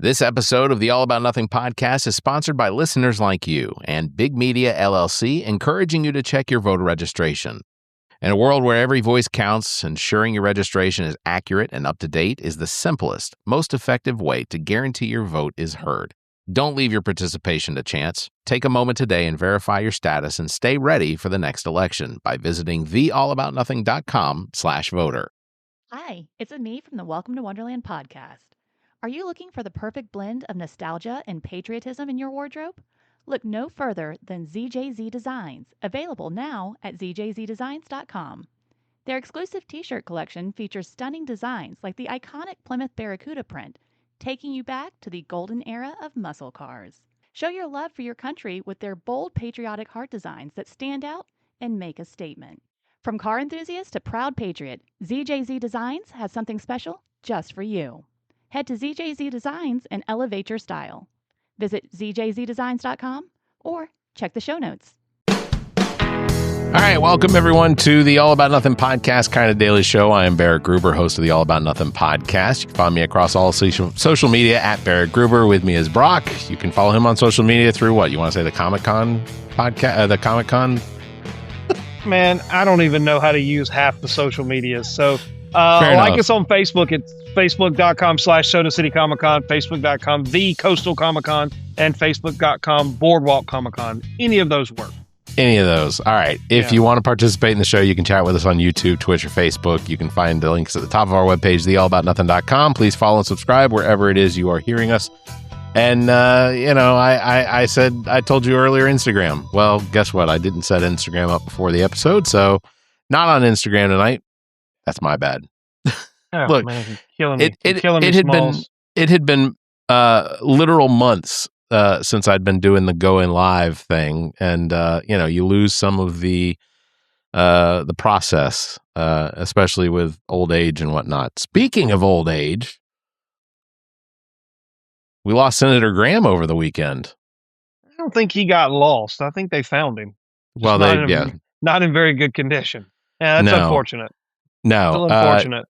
This episode of the All About Nothing podcast is sponsored by listeners like you and Big Media LLC, encouraging you to check your voter registration. In a world where every voice counts, ensuring your registration is accurate and up to date is the simplest, most effective way to guarantee your vote is heard. Don't leave your participation to chance. Take a moment today and verify your status and stay ready for the next election by visiting theallaboutnothing.com/voter. Hi, it's me from the Welcome to Wonderland podcast. Are you looking for the perfect blend of nostalgia and patriotism in your wardrobe? Look no further than ZJZ Designs, available now at zjzdesigns.com. Their exclusive t-shirt collection features stunning designs like the iconic Plymouth Barracuda print, taking you back to the golden era of muscle cars. Show your love for your country with their bold patriotic heart designs that stand out and make a statement. From car enthusiast to proud patriot, ZJZ Designs has something special just for you. Head to ZJZ Designs and elevate your style. Visit zjzdesigns.com or check the show notes. All right, welcome everyone to the All About Nothing podcast, kind of daily show. I am Barrett Gruber, host of the All About Nothing podcast. You can find me across all social media at Barrett Gruber. With me is Brock. You can follow him on social media through what? You want to say the Comic-Con podcast? The Comic-Con? Man, I don't even know how to use half the social media. So like us on Facebook. It's facebook.com/Soda City Comic Con, facebook.com The Coastal Comic Con, and facebook.com Boardwalk Comic Con. Any of those work. Any of those. All right. If you want to participate in the show, you can chat with us on YouTube, Twitch, or Facebook. You can find the links at the top of our webpage, theallaboutnothing.com. Please follow and subscribe wherever it is you are hearing us. And, I told you earlier Instagram. Well, guess what? I didn't set Instagram up before the episode, so not on Instagram tonight. That's my bad. Oh, look, man, it had been literal months since I'd been doing the go in live thing, and you lose some of the process, especially with old age and whatnot. Speaking of old age, we lost Senator Graham over the weekend. I don't think he got lost. I think they found him. Well, not in very good condition. Yeah, that's unfortunate. No, still unfortunate.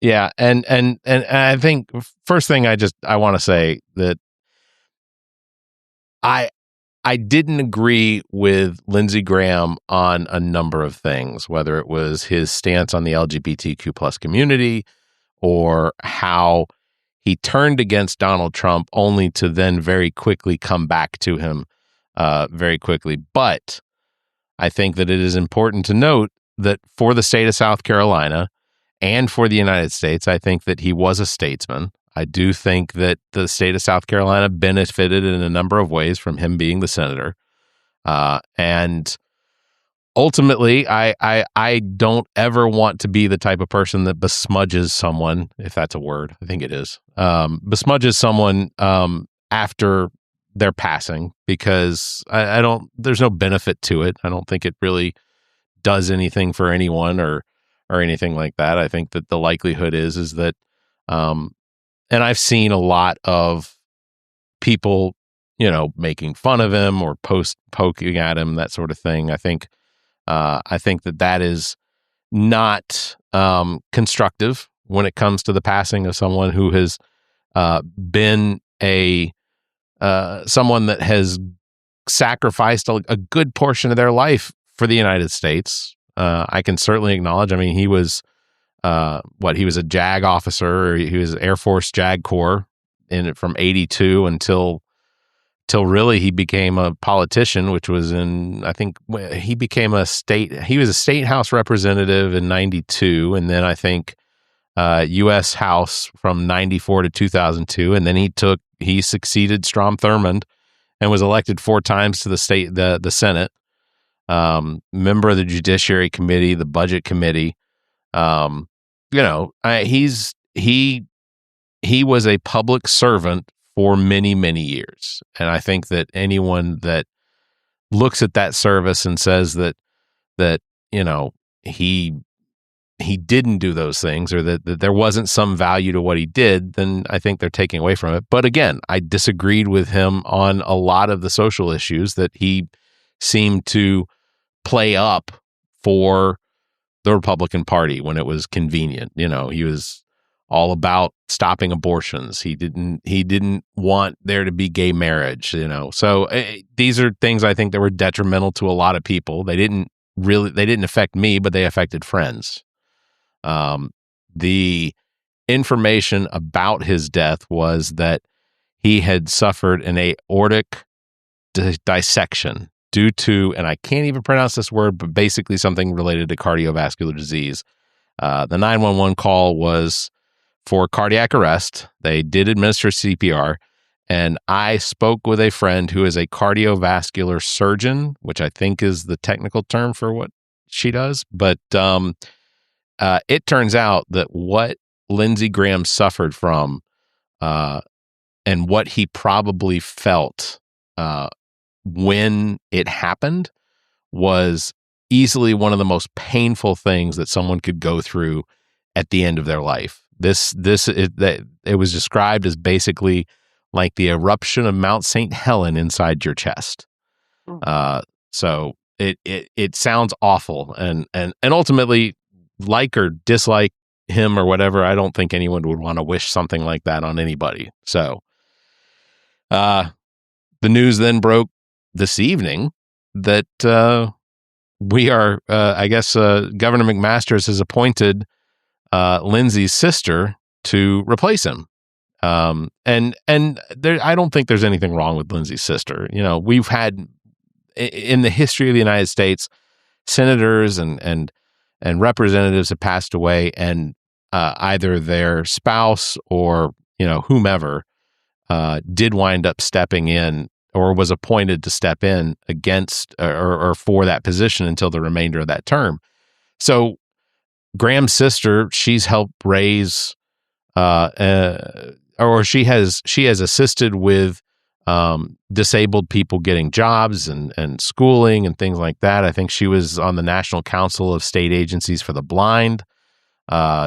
Yeah, and I think first thing I want to say that I didn't agree with Lindsey Graham on a number of things, whether it was his stance on the LGBTQ plus community or how he turned against Donald Trump only to then very quickly come back to him very quickly. But I think that it is important to note that for the state of South Carolina and for the United States, I think that he was a statesman. I do think that the state of South Carolina benefited in a number of ways from him being the senator. And ultimately, I don't ever want to be the type of person that besmudges someone, if that's a word. I think it is. Besmudges someone after their passing, because there's no benefit to it. I don't think it really does anything for anyone or anything like that. I think that the likelihood is that, and I've seen a lot of people, making fun of him or poking at him, that sort of thing. I think that is not constructive when it comes to the passing of someone who has been someone that has sacrificed a good portion of their life for the United States. I can certainly acknowledge. I mean, he was he was a JAG officer. Or he was Air Force JAG Corps from '82 until really he became a politician, which was he was a state house representative in '92, and then I think U.S. House from '94 to 2002, and then he succeeded Strom Thurmond and was elected 4 times to the Senate. Member of the Judiciary Committee, the Budget Committee. He was a public servant for many, many years. And I think that anyone that looks at that service and says that he didn't do those things, or that there wasn't some value to what he did, then I think they're taking away from it. But again, I disagreed with him on a lot of the social issues that he seemed to play up for the Republican Party when it was convenient. He was all about stopping abortions. He didn't want there to be gay marriage, So these are things I think that were detrimental to a lot of people. They didn't affect me, but they affected friends. The information about his death was that he had suffered an aortic dissection due to, and I can't even pronounce this word, but basically something related to cardiovascular disease. The 911 call was for cardiac arrest. They did administer CPR, and I spoke with a friend who is a cardiovascular surgeon, which I think is the technical term for what she does. But it turns out that what Lindsey Graham suffered from and what he probably felt when it happened was easily one of the most painful things that someone could go through at the end of their life. It was described as basically like the eruption of Mount St. Helen inside your chest. So it sounds awful, and ultimately, like or dislike him or whatever, I don't think anyone would want to wish something like that on anybody. So, the news then broke this evening that Governor McMaster's has appointed Lindsey's sister to replace him. And I don't think there's anything wrong with Lindsey's sister. We've had in the history of the United States, senators and representatives have passed away, and either their spouse or whomever did wind up stepping in or was appointed to step in against or for that position until the remainder of that term. So Graham's sister, she's helped raise, or she has assisted with disabled people getting jobs and schooling and things like that. I think she was on the National Council of State Agencies for the Blind.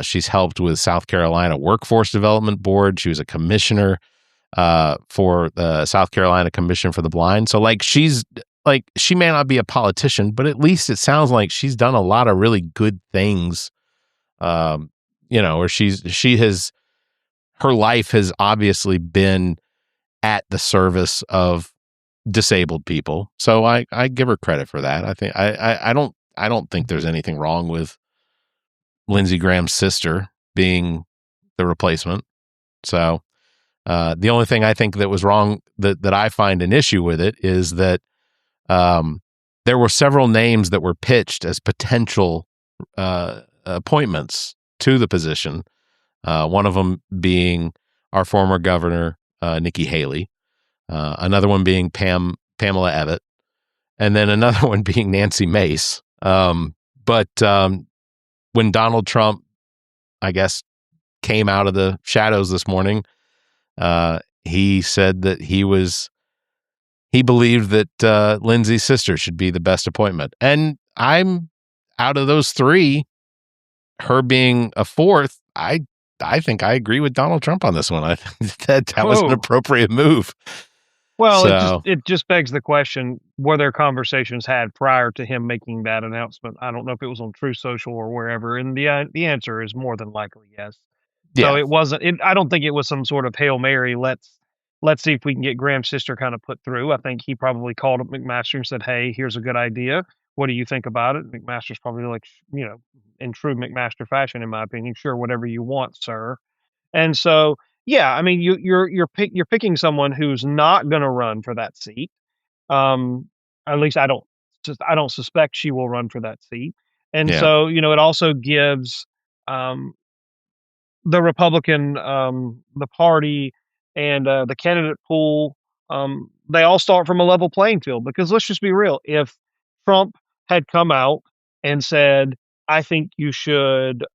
She's helped with South Carolina Workforce Development Board. She was a commissioner for the South Carolina Commission for the Blind. So she may not be a politician, but at least it sounds like she's done a lot of really good things. Or her life has obviously been at the service of disabled people. So I give her credit for that. I think I don't think there's anything wrong with Lindsey Graham's sister being the replacement. So the only thing I think that was wrong that I find an issue with it is that there were several names that were pitched as potential appointments to the position. One of them being our former governor, Nikki Haley. Another one being Pamela Abbott. And then another one being Nancy Mace. But when Donald Trump, I guess, came out of the shadows this morning, he said that he believed that Lindsey's sister should be the best appointment. And I'm out of those three, her being a fourth, I think I agree with Donald Trump on this one. I think that was an appropriate move. Well, it just begs the question, were there conversations had prior to him making that announcement? I don't know if it was on Truth Social or wherever, and the answer is more than likely yes. Yeah. So it wasn't. I don't think it was some sort of Hail Mary. Let's see if we can get Graham's sister kind of put through. I think he probably called up McMaster and said, "Hey, here's a good idea. What do you think about it?" McMaster's probably like, in true McMaster fashion, in my opinion, sure, whatever you want, sir. And so, yeah, I mean, you're picking someone who's not going to run for that seat. At least I don't suspect she will run for that seat. And so, it also gives the Republican, the party, and the candidate pool, they all start from a level playing field. Because let's just be real, if Trump had come out and said, "I think you should,"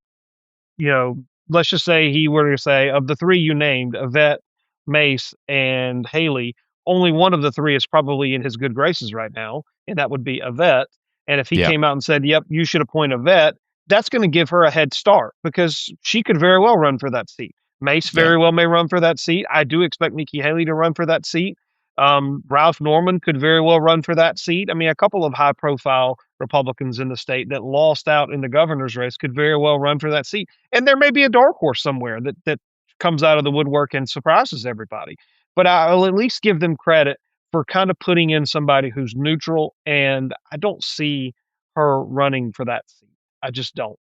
let's just say he were to say, of the three you named, Yvette, Mace, and Haley, only one of the three is probably in his good graces right now, and that would be Yvette. And if he came out and said, "Yep, you should appoint Yvette," that's going to give her a head start because she could very well run for that seat. Mace very well may run for that seat. I do expect Nikki Haley to run for that seat. Ralph Norman could very well run for that seat. I mean, a couple of high-profile Republicans in the state that lost out in the governor's race could very well run for that seat. And there may be a dark horse somewhere that comes out of the woodwork and surprises everybody. But I'll at least give them credit for kind of putting in somebody who's neutral, and I don't see her running for that seat. I just don't.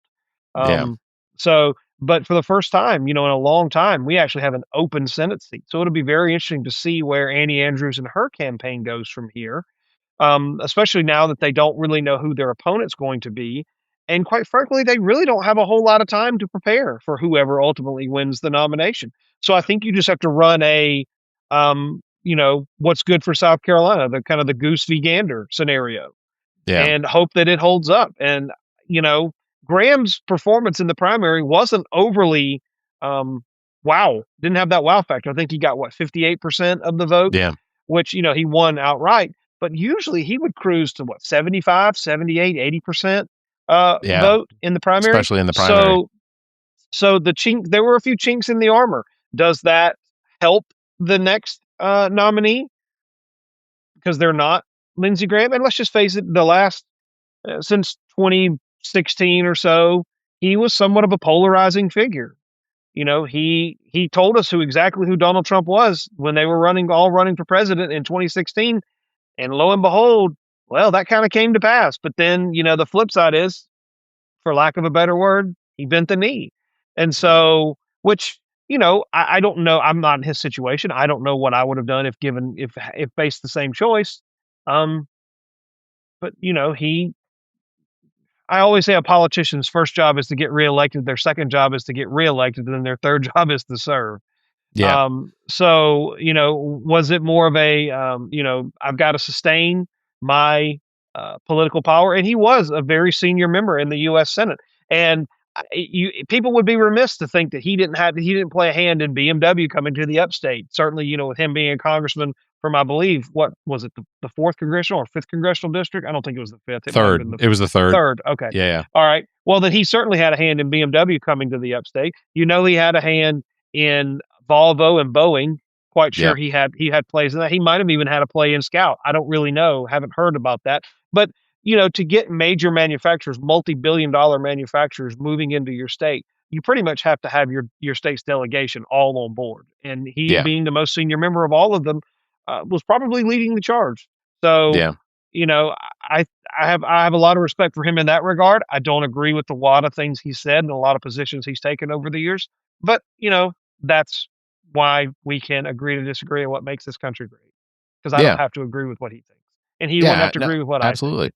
Yeah. But for the first time, in a long time, we actually have an open Senate seat. So it'll be very interesting to see where Annie Andrews and her campaign goes from here, especially now that they don't really know who their opponent's going to be. And quite frankly, they really don't have a whole lot of time to prepare for whoever ultimately wins the nomination. So I think you just have to run what's good for South Carolina, the kind of the goose v. gander scenario, and hope that it holds up. And, Graham's performance in the primary wasn't overly, wow, didn't have that wow factor. I think he got 58% of the vote, which, he won outright, but usually he would cruise to 75, 78, 80% vote in the primary. Especially in the primary. So there were a few chinks in the armor. Does that help the next nominee? Because they're not Lindsey Graham. And let's just face it, the last, since 2016 or so, he was somewhat of a polarizing figure. He told us exactly who Donald Trump was when they were running for president in 2016. And lo and behold, well, that kind of came to pass. But then, the flip side is, for lack of a better word, he bent the knee. And so, which, I don't know. I'm not in his situation. I don't know what I would have done if faced the same choice. But I always say a politician's first job is to get reelected. Their second job is to get reelected. And then their third job is to serve. Yeah. So, was it more of a, I've got to sustain my political power? And he was a very senior member in the U.S. Senate. And people would be remiss to think that he didn't play a hand in BMW coming to the upstate. Certainly, with him being a congressman from, I believe, what was it, the 4th congressional or 5th congressional district? I don't think it was the 5th. It was the 3rd. 3rd. Okay. Yeah. All right. Well, then he certainly had a hand in BMW coming to the upstate. He had a hand in Volvo and Boeing. Quite sure he had plays in that. He might have even had a play in Scout. I don't really know. Haven't heard about that. But to get major manufacturers, multi-billion-dollar manufacturers moving into your state, you pretty much have to have your state's delegation all on board. And he, being the most senior member of all of them, was probably leading the charge. So, I have a lot of respect for him in that regard. I don't agree with a lot of things he said and a lot of positions he's taken over the years. But, that's why we can agree to disagree on what makes this country great. Because I don't have to agree with what he thinks. And he wouldn't have to agree with what I think. Absolutely.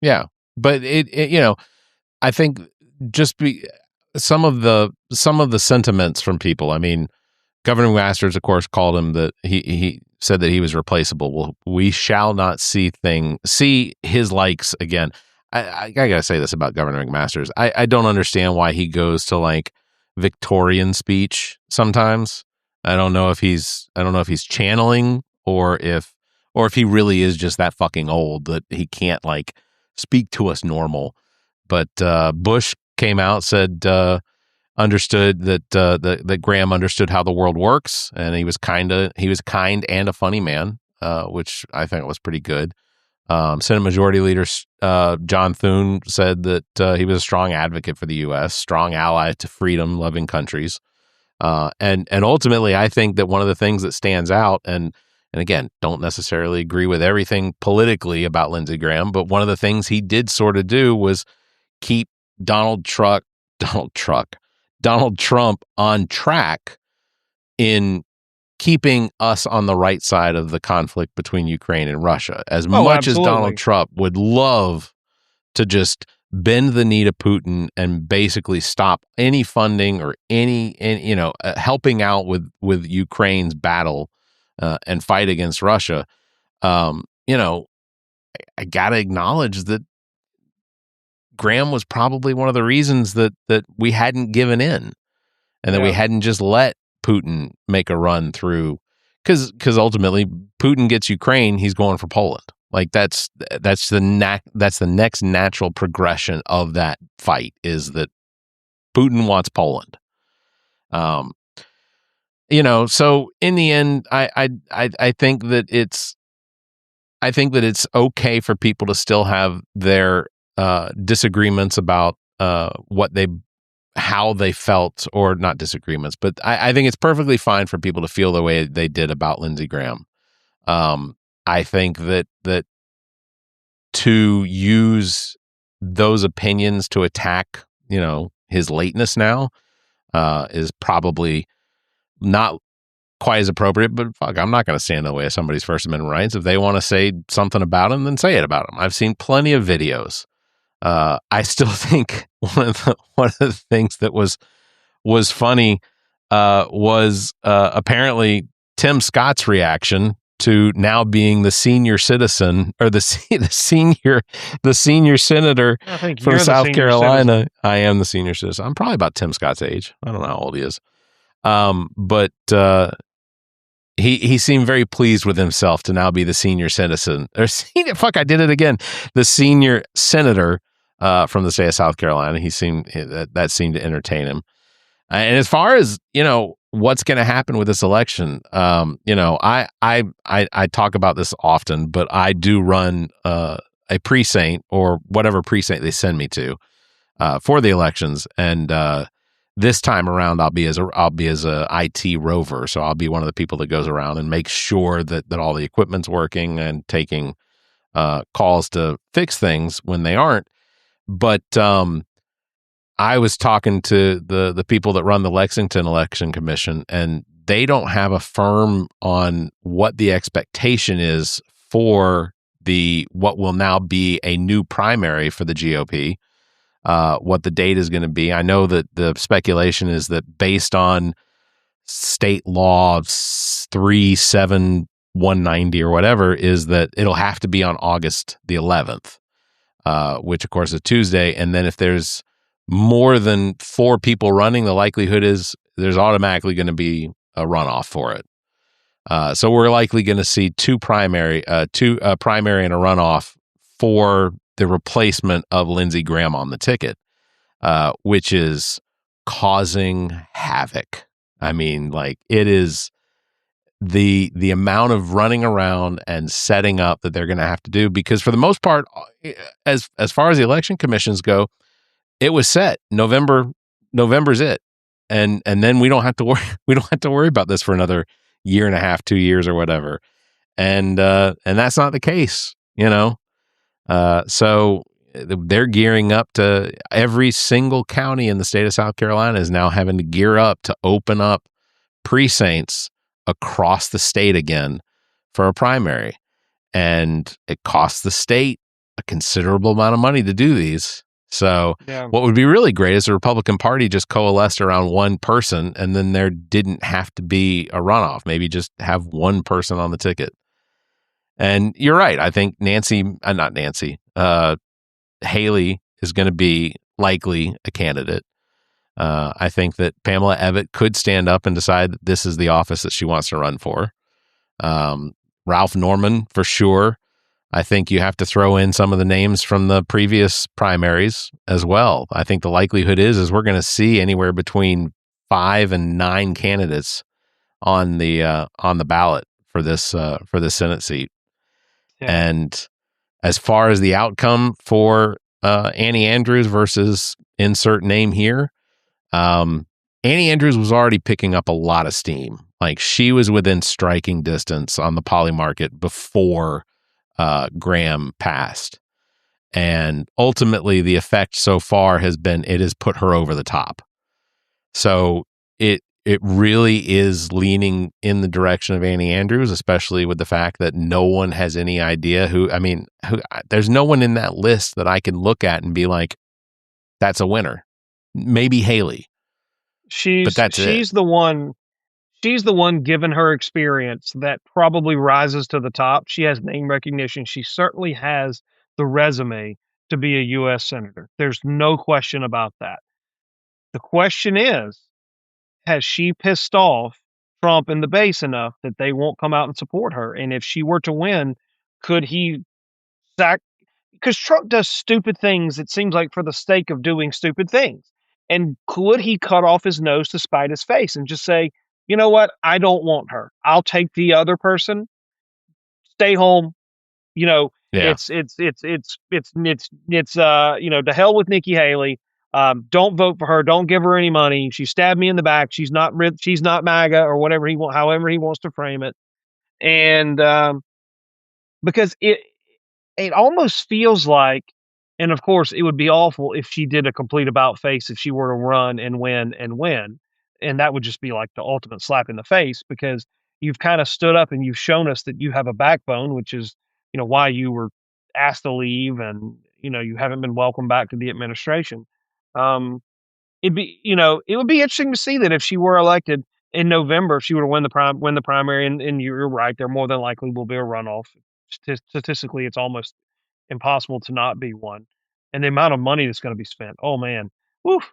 Yeah. But I think some of the sentiments from people. I mean, Governor Masters, of course, called him that he said that he was replaceable. Well, we shall not see his likes again. I gotta say this about Governor McMaster's. I don't understand why he goes to Victorian speech sometimes. I don't know if he's channeling or if he really is just that fucking old that he can't speak to us normal. But Bush came out, said understood that Graham understood how the world works, and he was kind and a funny man, which I think was pretty good. Senate Majority Leader John Thune said that he was a strong advocate for the U.S., strong ally to freedom-loving countries. And ultimately, I think that one of the things that stands out, and again, don't necessarily agree with everything politically about Lindsey Graham, but one of the things he did sort of do was keep Donald Trump on track in keeping us on the right side of the conflict between Ukraine and Russia. As much as Donald Trump would love to just bend the knee to Putin and basically stop any funding or any helping out with Ukraine's battle and fight against Russia, I got to acknowledge that Graham was probably one of the reasons that we hadn't given in and that we hadn't just let Putin make a run through, because ultimately Putin gets Ukraine, he's going for Poland. That's the next natural progression of that fight, is that Putin wants Poland. So in the end, I think that it's okay for people to still have their disagreements about how they felt, or not disagreements, but I think it's perfectly fine for people to feel the way they did about Lindsey Graham. I think that to use those opinions to attack, his lateness now is probably not quite as appropriate, but fuck, I'm not going to stand in the way of somebody's First Amendment rights. If they want to say something about him, then say it about him. I've seen plenty of videos. I still think one of the things that was funny was apparently Tim Scott's reaction to now being the senior citizen, or the senior senator from South Carolina. Citizen. I am the senior citizen. I'm probably about Tim Scott's age. I don't know how old he is. But he seemed very pleased with himself to now be the senior citizen, or fuck, I did it again. The senior senator from the state of South Carolina. That seemed to entertain him. And as far as, what's going to happen with this election, I talk about this often, but I do run a precinct, or whatever precinct they send me to for the elections, and this time around I'll be as a IT rover, so I'll be one of the people that goes around and makes sure that all the equipment's working and taking calls to fix things when they aren't. But I was talking to the people that run the Lexington Election Commission, and they don't have a firm on what the expectation is for what will now be a new primary for the GOP, what the date is going to be. I know that the speculation is that based on state law 37190 or whatever, is that it'll have to be on August the 11th, which of course is Tuesday. And then if there's more than 4 people running, the likelihood is there's automatically going to be a runoff for it. So we're likely going to see two primary and a runoff for the replacement of Lindsey Graham on the ticket, which is causing havoc. I mean, it is the amount of running around and setting up that they're going to have to do, because for the most part, as far as the election commissions go, it was set. November's it. And then we don't have to worry about this for another year and a half, 2 years or whatever. And that's not the case, so they're gearing up to, every single county in the state of South Carolina is now having to gear up to open up precincts across the state again for a primary. And it costs the state a considerable amount of money to do these. So What would be really great is the Republican Party just coalesced around one person, and then there didn't have to be a runoff. Maybe just have one person on the ticket. And you're right. I think Haley is going to be likely a candidate. I think that Pamela Ebbett could stand up and decide that this is the office that she wants to run for. Ralph Norman, for sure. I think you have to throw in some of the names from the previous primaries as well. I think the likelihood is we're going to see anywhere between 5 and 9 candidates on the ballot for this Senate seat. Yeah. And as far as the outcome for Annie Andrews versus insert name here, Annie Andrews was already picking up a lot of steam. She was within striking distance on the poly market before Graham passed. And ultimately the effect so far has been, it has put her over the top. So it really is leaning in the direction of Annie Andrews, especially with the fact that no one has any idea there's no one in that list that I can look at and be like, that's a winner. Maybe Haley. She's the one, given her experience, that probably rises to the top. She has name recognition. She certainly has the resume to be a U.S. Senator. There's no question about that. The question is, has she pissed off Trump and the base enough that they won't come out and support her? And if she were to win, could he because Trump does stupid things, it seems like, for the sake of doing stupid things. And could he cut off his nose to spite his face and just say, you know what? I don't want her. I'll take the other person. Stay home. You know, Yeah. to hell with Nikki Haley. Don't vote for her. Don't give her any money. She stabbed me in the back. She's not MAGA or whatever however he wants to frame it. And because it almost feels like, and of course it would be awful if she did a complete about face, if she were to run and win, and that would just be like the ultimate slap in the face, because you've kind of stood up and you've shown us that you have a backbone, which is, why you were asked to leave, and you haven't been welcomed back to the administration. um it would be interesting to see that if she were elected in November, if she were to win the primary, and you're right, there more than likely will be a runoff. Statistically, it's almost impossible to not be one. And the amount of money that's going to be spent, oh man, woof.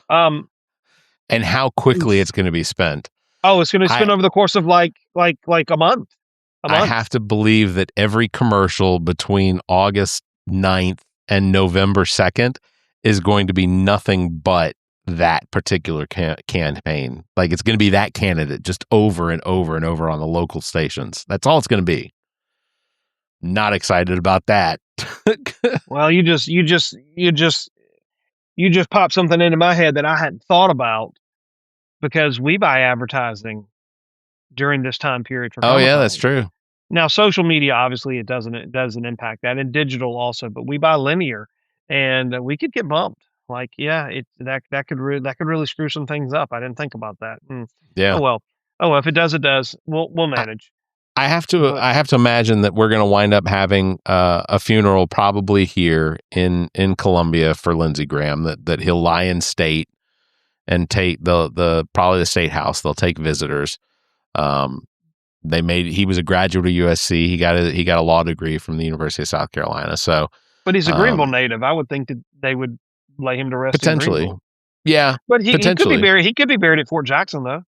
And how quickly it's going to be spent. Oh, it's going to be spent over the course of like a month. I have to believe that every commercial between August 9th and November 2nd is going to be nothing but that particular campaign. Like, it's going to be that candidate just over and over and over on the local stations. That's all it's going to be. Not excited about that. Well, you just popped something into my head that I hadn't thought about, because we buy advertising during this time period for Comic-Con. Yeah, that's true. Now, social media, obviously, it doesn't impact that, and digital also, but we buy linear, and we could get bumped. Like, yeah, that could really screw some things up. I didn't think about that. Yeah. Oh well, if it does, it does. We'll manage. I have to imagine that we're going to wind up having a funeral probably here in Columbia for Lindsey Graham. That he'll lie in state and take probably the state house. They'll take visitors. He was a graduate of USC. He got a law degree from the University of South Carolina. So, but he's a Greenville native. I would think that they would lay him to rest potentially. In Greenville. Yeah, but he could be buried. He could be buried at Fort Jackson, though.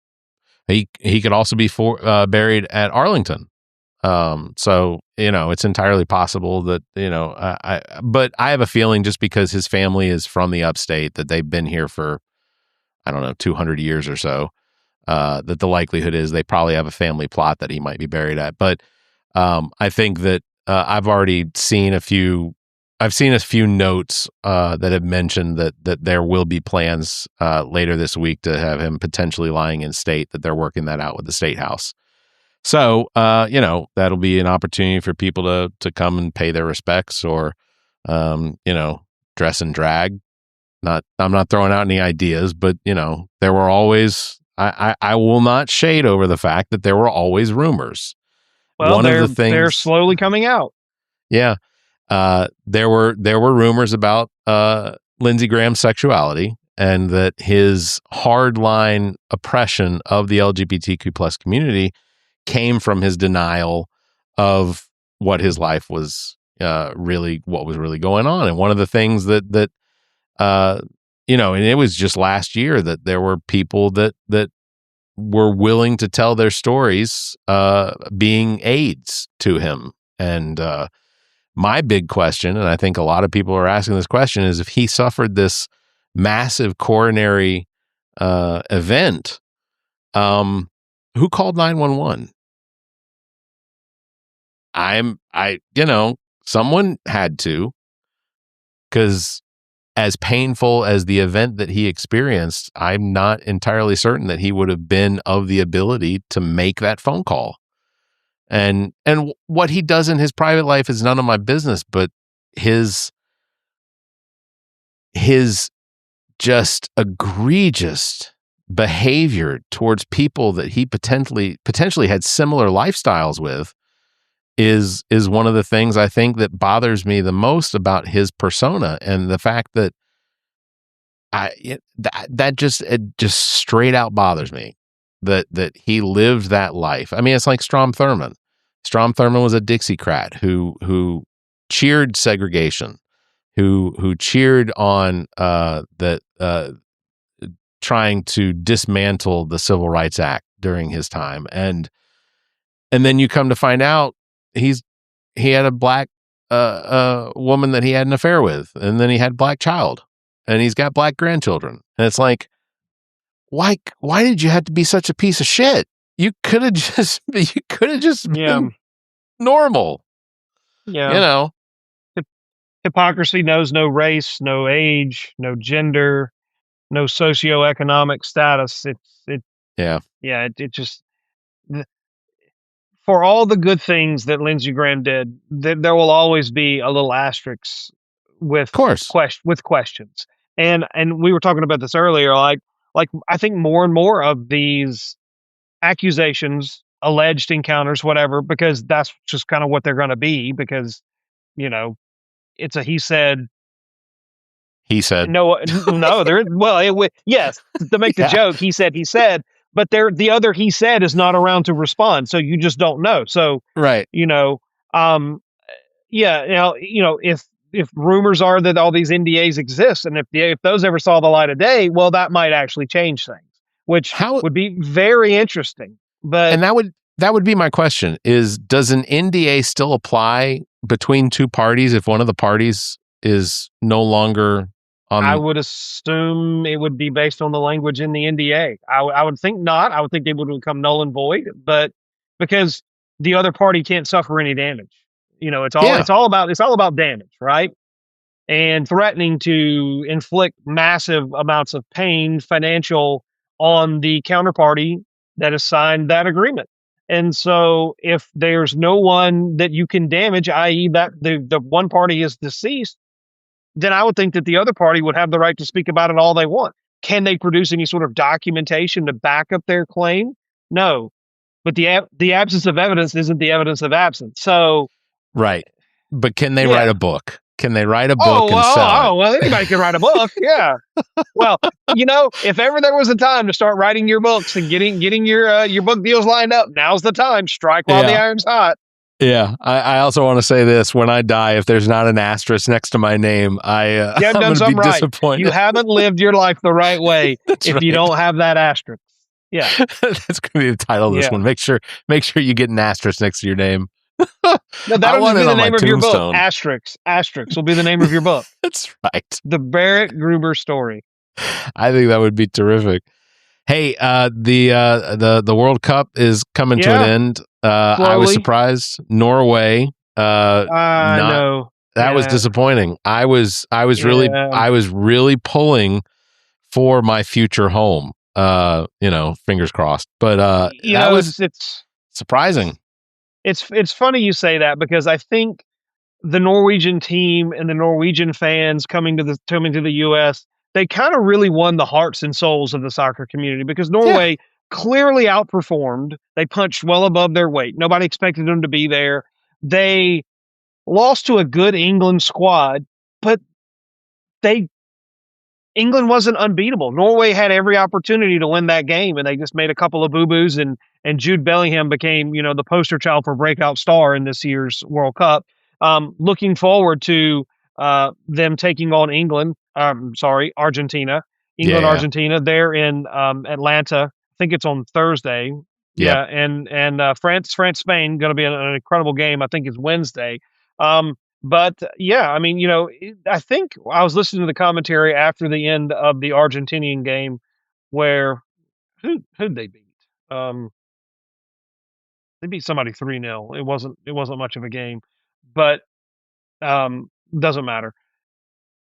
He could also be buried at Arlington. So it's entirely possible that but I have a feeling, just because his family is from the upstate, that they've been here for, I don't know, 200 years or so. That the likelihood is they probably have a family plot that he might be buried at. But I think that I've already seen a few notes that have mentioned that there will be plans later this week to have him potentially lying in state, that they're working that out with the state house. So, that'll be an opportunity for people to come and pay their respects, or, dress in drag. I'm not throwing out any ideas, but, there were always, I will not shade over the fact that there were always rumors. Well, they're slowly coming out. Yeah. There were rumors about Lindsey Graham's sexuality, and that his hardline oppression of the LGBTQ plus community came from his denial of what his life was really going on. And one of the things that and it was just last year that there were people that were willing to tell their stories being aides to him. And my big question, and I think a lot of people are asking this question, is if he suffered this massive coronary event, who called 911? Someone had to, because as painful as the event that he experienced, I'm not entirely certain that he would have been of the ability to make that phone call. And what he does in his private life is none of my business, but his just egregious behavior towards people that he potentially had similar lifestyles with is one of the things I think that bothers me the most about his persona, and the fact that that just straight out bothers me that he lived that life. I mean, it's like Strom Thurmond. Strom Thurmond was a Dixiecrat who cheered segregation, who cheered on trying to dismantle the Civil Rights Act during his time, and then you come to find out he had a black woman that he had an affair with, and then he had a black child, and he's got black grandchildren, and it's like, why did you have to be such a piece of shit? You could have just been normal. Yeah. You know. Hypocrisy knows no race, no age, no gender, no socioeconomic status. It just, for all the good things that Lindsey Graham did, there will always be a little asterisk with questions. And we were talking about this earlier, like I think more and more of these accusations, alleged encounters, whatever, because that's just kind of what they're going to be, because, it's a he said. No, yes, to make the joke, he said, but the other he said is not around to respond, so you just don't know. So, right. If rumors are that all these NDAs exist, and if those ever saw the light of day, well, that might actually change things, which would be very interesting. But that would be my question: does an NDA still apply between two parties if one of the parties is no longer on? I would assume it would be based on the language in the NDA. I would think not. I would think they would become null and void, but because the other party can't suffer any damage. It's all about damage, right? And threatening to inflict massive amounts of pain, financial, on the counterparty that has signed that agreement. And so if there's no one that you can damage, i.e. that the one party is deceased, then I would think that the other party would have the right to speak about it all they want. Can they produce any sort of documentation to back up their claim? No. But the absence of evidence isn't the evidence of absence. So, right. But can they write a book? Can they write a book and sell it? Well, anybody can write a book. Yeah. Well, if ever there was a time to start writing your books and getting your book deals lined up, now's the time. Strike while the iron's hot. Yeah. I also want to say this: when I die, if there's not an asterisk next to my name, I'm going to be disappointed. You haven't lived your life the right way if you don't have that asterisk. Yeah. That's going to be the title of this one. Make sure you get an asterisk next to your name. No, that'll be the name of your book. Asterix will be the name of your book. That's right. The Barrett Gruber story. I think that would be terrific. Hey, the World Cup is coming to an end. I was surprised. Norway. No. That was disappointing. I was really pulling for my future home. Fingers crossed. But that was surprising. It's funny you say that, because I think the Norwegian team and the Norwegian fans coming to the U.S., they kind of really won the hearts and souls of the soccer community, because Norway clearly outperformed. They punched well above their weight. Nobody expected them to be there. They lost to a good England squad, but England wasn't unbeatable. Norway had every opportunity to win that game, and they just made a couple of boo-boos, and Jude Bellingham became, the poster child for breakout star in this year's World Cup. Looking forward to them taking on Argentina. Argentina. They're in Atlanta. I think it's on Thursday. Yeah, and France, Spain, going to be an incredible game. I think it's Wednesday. But yeah, I mean, I think I was listening to the commentary after the end of the Argentinian game, where who'd they beat? They beat somebody 3-0. It wasn't much of a game, but doesn't matter.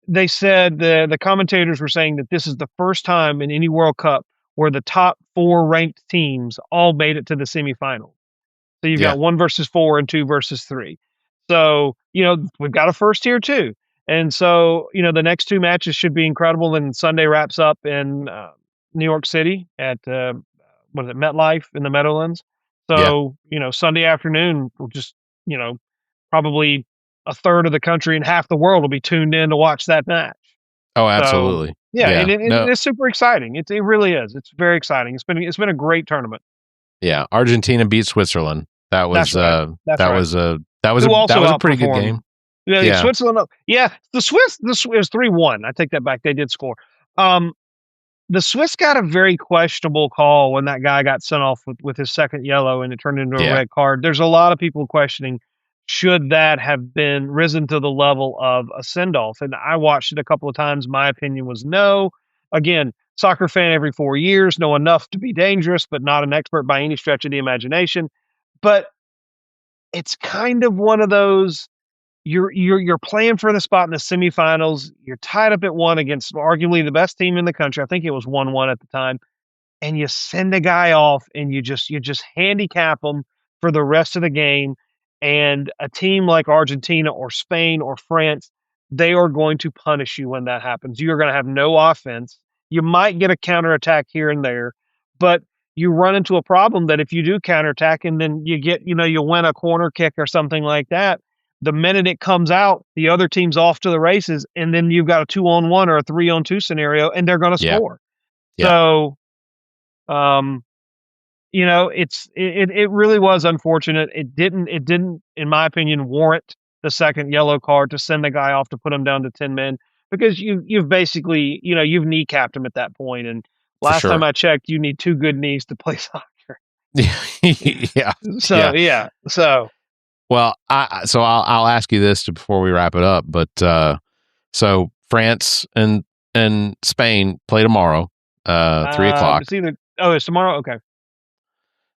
They said the commentators were saying that this is the first time in any World Cup where the top 4 ranked teams all made it to the semifinal. So you've got 1 versus 4 and 2 versus 3. So, we've got a first here too. And so, the next 2 matches should be incredible. And Sunday wraps up in New York City at, MetLife in the Meadowlands. So, Sunday afternoon, we'll just, probably a third of the country and half the world will be tuned in to watch that match. Oh, absolutely. So, it's super exciting. It really is. It's very exciting. It's been a great tournament. Yeah. Argentina beat Switzerland. That was that was a pretty good game. Yeah. Switzerland. Yeah. The Swiss was 3-1. I take that back. They did score. The Swiss got a very questionable call when that guy got sent off with his second yellow and it turned into a red card. There's a lot of people questioning, should that have been risen to the level of a send-off? And I watched it a couple of times. My opinion was no. Again, soccer fan every 4 years, know enough to be dangerous, but not an expert by any stretch of the imagination. But it's kind of one of those, you're playing for the spot in the semifinals. You're tied up at 1 against arguably the best team in the country. I think it was 1-1 at the time. And you send a guy off and you just handicap them for the rest of the game. And a team like Argentina or Spain or France, they are going to punish you when that happens. You're going to have no offense. You might get a counterattack here and there, but you run into a problem that if you do counterattack and then you get, you win a corner kick or something like that, the minute it comes out, the other team's off to the races, and then you've got a 2-on-1 or a 3-on-2 scenario, and they're going to score. Yeah. So, it really was unfortunate. It didn't, in my opinion, warrant the second yellow card to send the guy off to put him down to 10 men, because you've basically, you've kneecapped him at that point. And last time I checked, you need 2 good knees to play soccer. Yeah. So. Well, I'll ask you this before we wrap it up, but so France and Spain play tomorrow, 3:00. It's tomorrow. Okay.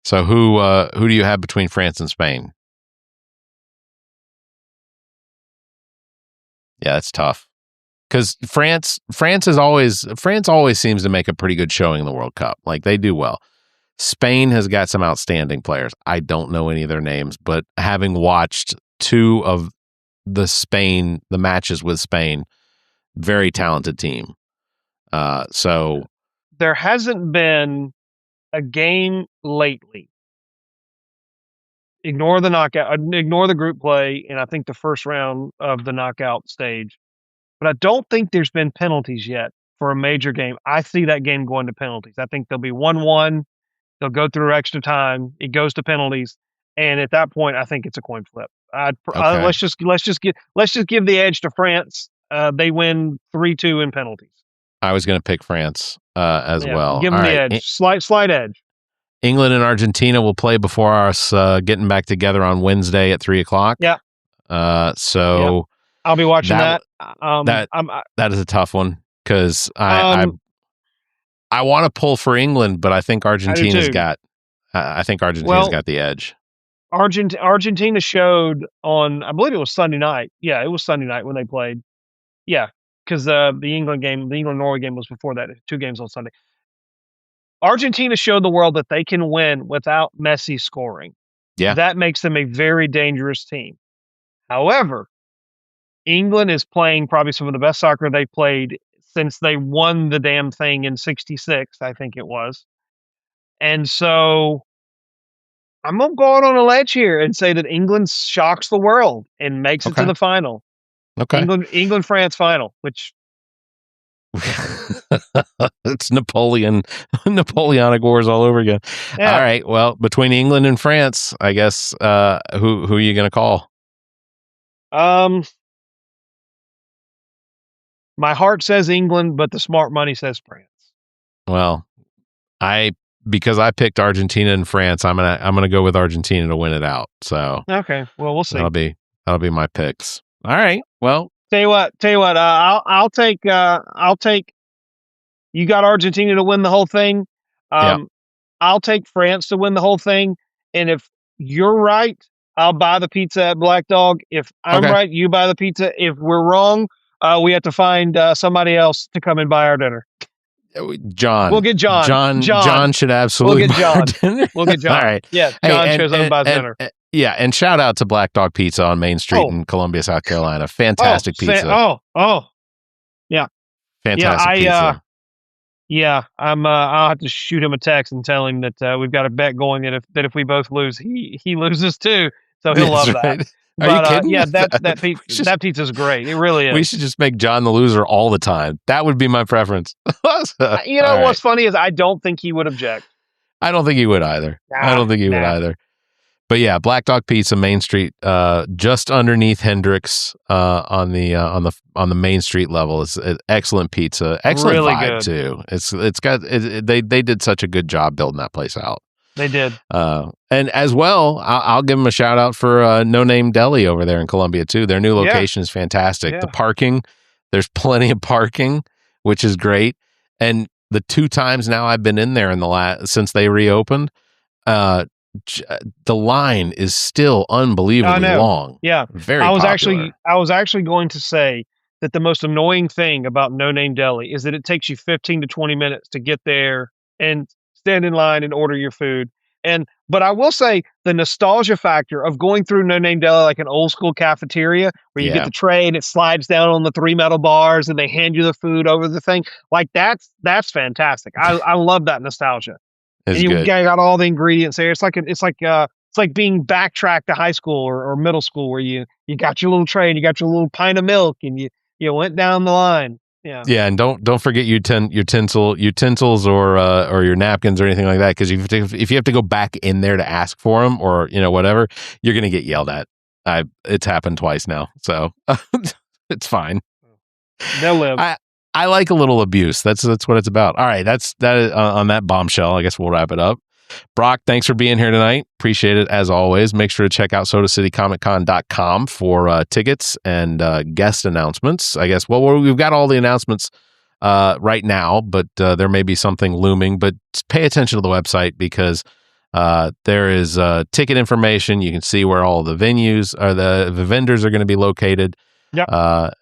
So who do you have between France and Spain? Yeah, it's tough because France always seems to make a pretty good showing in the World Cup. Like, they do well. Spain has got some outstanding players. I don't know any of their names, but having watched 2 of the matches with Spain, very talented team. So there hasn't been a game lately. Ignore the knockout, ignore the group play, and I think the first round of the knockout stage. But I don't think there's been penalties yet for a major game. I see that game going to penalties. I think there'll be 1-1. They'll go through extra time. It goes to penalties, and at that point, I think it's a coin flip. Let's just give the edge to France. They win 3-2 in penalties. I was going to pick France as well. Give them the edge, slight edge. England and Argentina will play before us getting back together on Wednesday at 3:00. Yeah. So I'll be watching that. That is a tough one because I want to pull for England, but I think Argentina's got. I think Argentina's got the edge. Argentina showed on, I believe it was Sunday night. Yeah, it was Sunday night when they played. Yeah, because the England-Norway game was before that. 2 games on Sunday. Argentina showed the world that they can win without Messi scoring. Yeah, that makes them a very dangerous team. However, England is playing probably some of the best soccer they've played since they won the damn thing in '66, I think it was. And so I'm going to go out on a ledge here and say that England shocks the world and makes it to the final. Okay. England-France final, which... It's Napoleonic Wars all over again. Yeah. All right. Well, between England and France, I guess, who are you going to call? My heart says England, but the smart money says France. Well, because I picked Argentina and France, I'm gonna go with Argentina to win it out. So okay, well, we'll see. That'll be my picks. All right. Well, tell you what. I'll take. You got Argentina to win the whole thing. I'll take France to win the whole thing. And if you're right, I'll buy the pizza at Black Dog. If I'm right, you buy the pizza. If we're wrong, we have to find somebody else to come and buy our dinner. John. We'll get John. John should absolutely buy our dinner. We'll get John. All right. Yeah, John shows up and buys dinner. Yeah, and shout out to Black Dog Pizza on Main Street in Columbia, South Carolina. Fantastic pizza. Yeah. Fantastic pizza. I'll have to shoot him a text and tell him that we've got a bet going that if we both lose, he loses too. So he'll love that. Are you kidding? Yeah, that pizza's great. It really is. We should just make John the loser all the time. That would be my preference. What's funny is I don't think he would object. I don't think he would either. But yeah, Black Dog Pizza, Main Street, just underneath Hendrix, on the Main Street level. It's excellent pizza, excellent really vibe good. too. They did such a good job building that place out. They did. And as well, I'll give them a shout out for No Name Deli over there in Columbia too. Their new location is fantastic. Yeah. The parking, there's plenty of parking, which is great. And the 2 times now I've been in there in the since they reopened, the line is still unbelievably long. Yeah. Very popular. I was actually going to say that the most annoying thing about No Name Deli is that it takes you 15 to 20 minutes to get there and stand in line and order your food. But I will say the nostalgia factor of going through No Name Deli like an old school cafeteria where you get the tray and it slides down on the 3 metal bars and they hand you the food over the thing. Like that's fantastic. I love that nostalgia. And you got all the ingredients there. It's like being backtracked to high school or middle school where you got your little tray and you got your little pint of milk and you went down the line. Yeah. Yeah, and don't forget your utensils or your napkins or anything like that, because if you have to go back in there to ask for them or whatever, you're gonna get yelled at. It's happened twice now, so it's fine. They'll live. I like a little abuse. That's what it's about. All right, that is on that bombshell. I guess we'll wrap it up. Brock, thanks for being here tonight. Appreciate it as always. Make sure to check out SodaCityComicCon.com for tickets and guest announcements. I guess, we've got all the announcements right now, but there may be something looming. But pay attention to the website because there is ticket information. You can see where all the venues or the vendors are going to be located. Yep.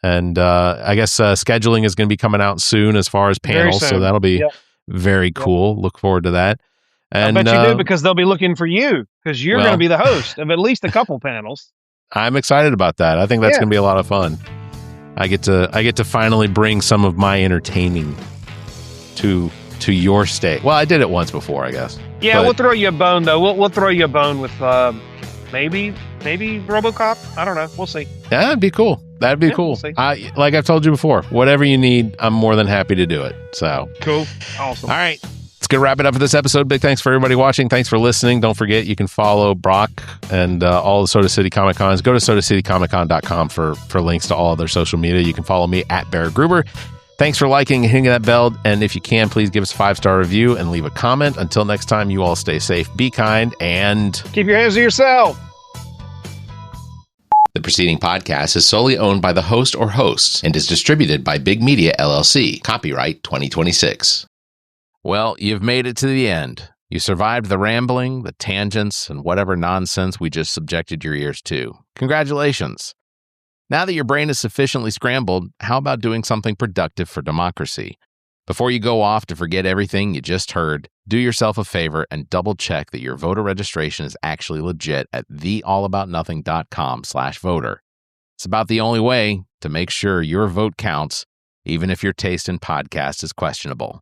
And I guess scheduling is going to be coming out soon as far as panels. So that'll be very cool. Look forward to that. And I bet you do, because they'll be looking for you because you're going to be the host of at least a couple panels. I'm excited about that. I think that's going to be a lot of fun. I get to finally bring some of my entertaining to your state. Well, I did it once before, I guess. Yeah, we'll throw you a bone though. We'll throw you a bone with maybe RoboCop. I don't know. We'll see. Yeah, that'd be cool. That'd be cool. We'll like I've told you before, whatever you need, I'm more than happy to do it. So cool. Awesome. All right. It's going to wrap it up for this episode. Big thanks for everybody watching. Thanks for listening. Don't forget, you can follow Brock and all the Soda City Comic Cons. Go to SodaCityComicCon.com for links to all of their social media. You can follow me at Barrett Gruber. Thanks for liking and hitting that bell. And if you can, please give us a 5-star review and leave a comment. Until next time, you all stay safe, be kind, and keep your hands to yourself. The preceding podcast is solely owned by the host or hosts and is distributed by Big Media, LLC. Copyright 2026. Well, you've made it to the end. You survived the rambling, the tangents, and whatever nonsense we just subjected your ears to. Congratulations. Now that your brain is sufficiently scrambled, how about doing something productive for democracy? Before you go off to forget everything you just heard, do yourself a favor and double-check that your voter registration is actually legit at theallaboutnothing.com/voter. It's about the only way to make sure your vote counts, even if your taste in podcasts is questionable.